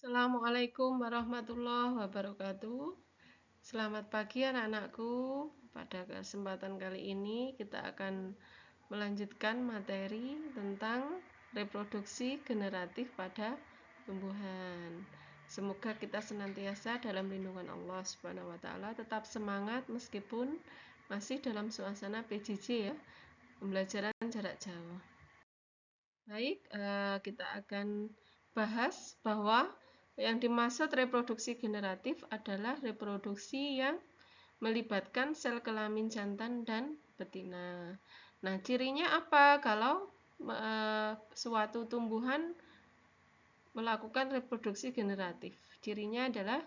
Assalamualaikum warahmatullahi wabarakatuh. Selamat pagi anak-anakku. Pada kesempatan kali ini kita akan melanjutkan materi tentang reproduksi generatif pada tumbuhan. Semoga kita senantiasa dalam lindungan Allah Subhanahu wa taala, tetap semangat meskipun masih dalam suasana PJJ ya, pembelajaran jarak jauh. Baik, kita akan bahas bahwa yang dimaksud reproduksi generatif adalah reproduksi yang melibatkan sel kelamin jantan dan betina. Nah, cirinya apa kalau suatu tumbuhan melakukan reproduksi generatif? Cirinya adalah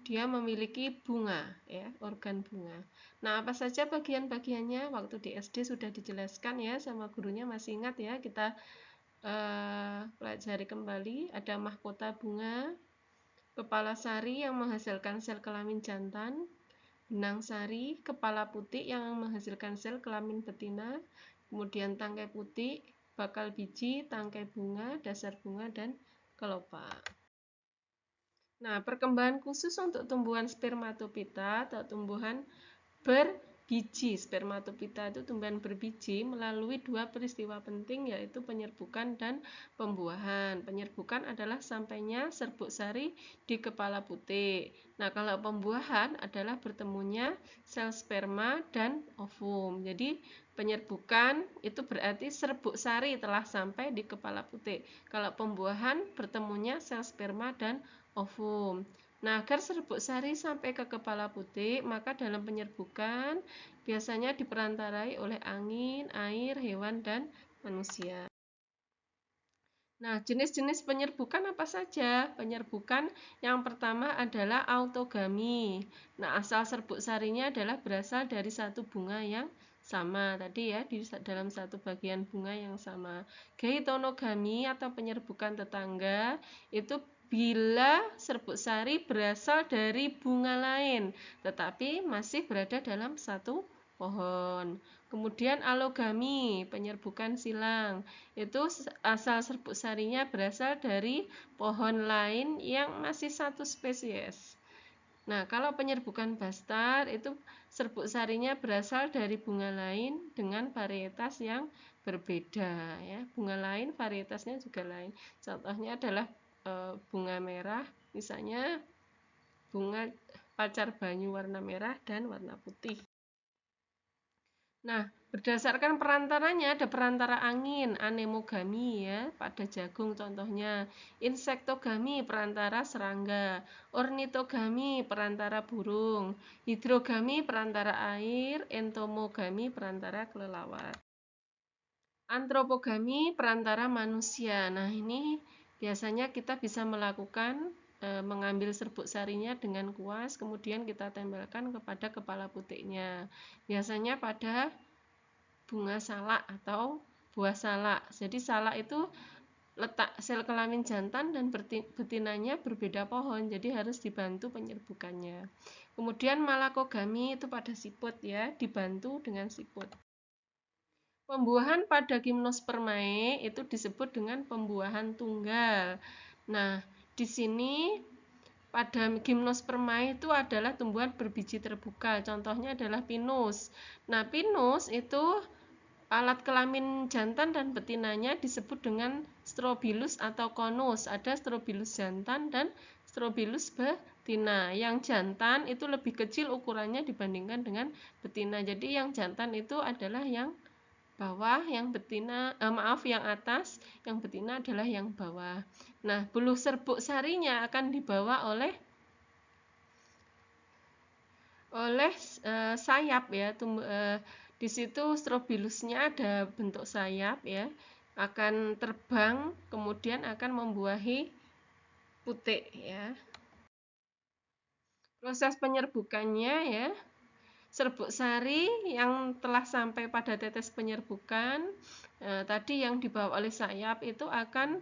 dia memiliki bunga, ya, organ bunga. Nah, apa saja bagian-bagiannya? Waktu di SD sudah dijelaskan ya sama gurunya, masih ingat ya? Kita pelajari kembali. Ada mahkota bunga, kepala sari yang menghasilkan sel kelamin jantan, benang sari, kepala putik yang menghasilkan sel kelamin betina, kemudian tangkai putik, bakal biji, tangkai bunga, dasar bunga, dan kelopak. Nah, perkembangan khusus untuk tumbuhan spermatopita atau tumbuhan berbiji. Spermatopita itu tumbuhan berbiji melalui dua peristiwa penting, yaitu penyerbukan dan pembuahan. Penyerbukan adalah sampainya serbuk sari di kepala putik. Nah, kalau pembuahan adalah bertemunya sel sperma dan ovum. Jadi penyerbukan itu berarti serbuk sari telah sampai di kepala putik. Kalau pembuahan bertemunya sel sperma dan ovum. Nah, agar serbuk sari sampai ke kepala putik, maka dalam penyerbukan biasanya diperantarai oleh angin, air, hewan, dan manusia. Nah, jenis-jenis penyerbukan apa saja? Penyerbukan yang pertama adalah autogami. Nah, asal serbuk sarinya adalah berasal dari satu bunga yang sama tadi ya, di dalam satu bagian bunga yang sama. Geitonogami atau penyerbukan tetangga itu bila serbuk sari berasal dari bunga lain tetapi masih berada dalam satu pohon. Kemudian alogami, penyerbukan silang, itu asal serbuk sarinya berasal dari pohon lain yang masih satu spesies. Nah, kalau penyerbukan bastar itu serbuk sarinya berasal dari bunga lain dengan varietas yang berbeda ya. Bunga lain varietasnya juga lain. Contohnya adalah bunga merah, misalnya bunga pacar banyu warna merah dan warna putih. Nah, berdasarkan perantaranya ada perantara angin, anemogami ya, pada jagung contohnya, insektogami perantara serangga, ornitogami perantara burung, hidrogami perantara air, entomogami perantara kelelawar. Antropogami perantara manusia. Nah, ini biasanya kita bisa melakukan mengambil serbuk sarinya dengan kuas, kemudian kita tempelkan kepada kepala putiknya. Biasanya pada bunga salak atau buah salak. Jadi salak itu letak sel kelamin jantan dan betinanya berbeda pohon, jadi harus dibantu penyerbukannya. Kemudian malakogami itu pada siput ya, dibantu dengan siput. Pembuahan pada gimnospermae itu disebut dengan pembuahan tunggal. Nah, di sini pada gimnospermae itu adalah tumbuhan berbiji terbuka. Contohnya adalah pinus. Nah, pinus itu alat kelamin jantan dan betinanya disebut dengan strobilus atau konus. Ada strobilus jantan dan strobilus betina. Yang jantan itu lebih kecil ukurannya dibandingkan dengan betina. Jadi yang jantan itu adalah yang bawah, yang betina yang atas, yang betina adalah yang bawah. Nah, bulu serbuk sarinya akan dibawa oleh sayap ya. Di situ strobilusnya ada bentuk sayap ya, akan terbang kemudian akan membuahi putik ya. Proses penyerbukannya ya, serbuk sari yang telah sampai pada tetes penyerbukan tadi yang dibawa oleh sayap itu akan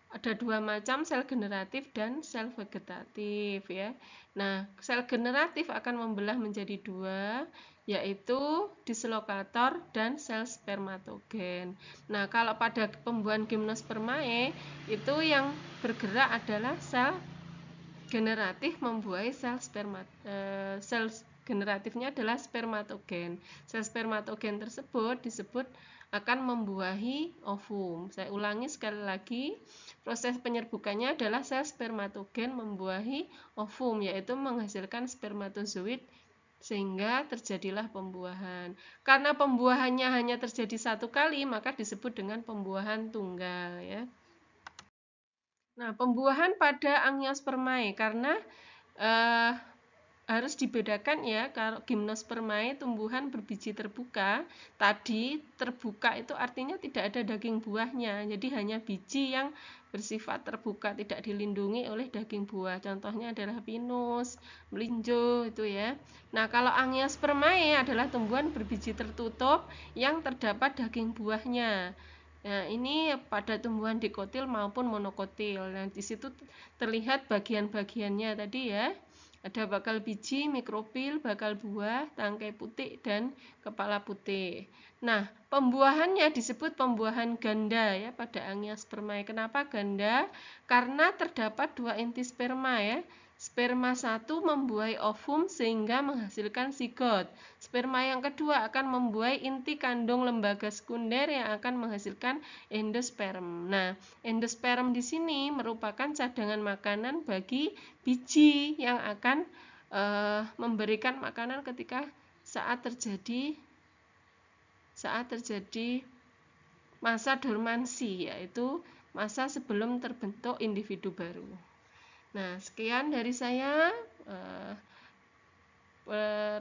Ada dua macam, sel generatif dan sel vegetatif ya. Nah, sel generatif akan membelah menjadi dua, yaitu dislokator dan sel spermatogen. Nah, kalau pada pembuahan gimnospermae itu yang bergerak adalah sel generatif membuahi sel generatifnya adalah spermatogen. Sel spermatogen tersebut disebut akan membuahi ovum. Saya ulangi sekali lagi, proses penyerbukannya adalah sel spermatogen membuahi ovum, yaitu menghasilkan spermatozoid sehingga terjadilah pembuahan. Karena pembuahannya hanya terjadi satu kali, maka disebut dengan pembuahan tunggal ya. Nah, pembuahan pada Angiospermae karena harus dibedakan ya, kalau Gymnospermae tumbuhan berbiji terbuka, tadi terbuka itu artinya tidak ada daging buahnya, jadi hanya biji yang bersifat terbuka, tidak dilindungi oleh daging buah. Contohnya adalah pinus, melinjo itu ya. Nah, kalau Angiospermae adalah tumbuhan berbiji tertutup yang terdapat daging buahnya. Nah, ini pada tumbuhan dikotil maupun monokotil. Nah, di situ terlihat bagian-bagiannya tadi ya. Ada bakal biji, mikrofil, bakal buah, tangkai putih, dan kepala putih. Nah, pembuahannya disebut pembuahan ganda ya pada Angiospermae. Kenapa ganda? Karena terdapat dua inti sperma ya. Sperma satu membuahi ovum sehingga menghasilkan zigot. Sperma yang kedua akan membuahi inti kandung lembaga sekunder yang akan menghasilkan endosperm. Nah, endosperm di sini merupakan cadangan makanan bagi biji yang akan memberikan makanan ketika saat terjadi masa dormansi, yaitu masa sebelum terbentuk individu baru. Nah, sekian dari saya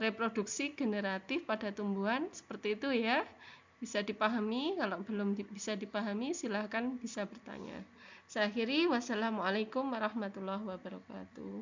reproduksi generatif pada tumbuhan seperti itu ya. Bisa dipahami, kalau belum bisa dipahami silahkan bisa bertanya. Saya akhiri, wassalamualaikum warahmatullahi wabarakatuh.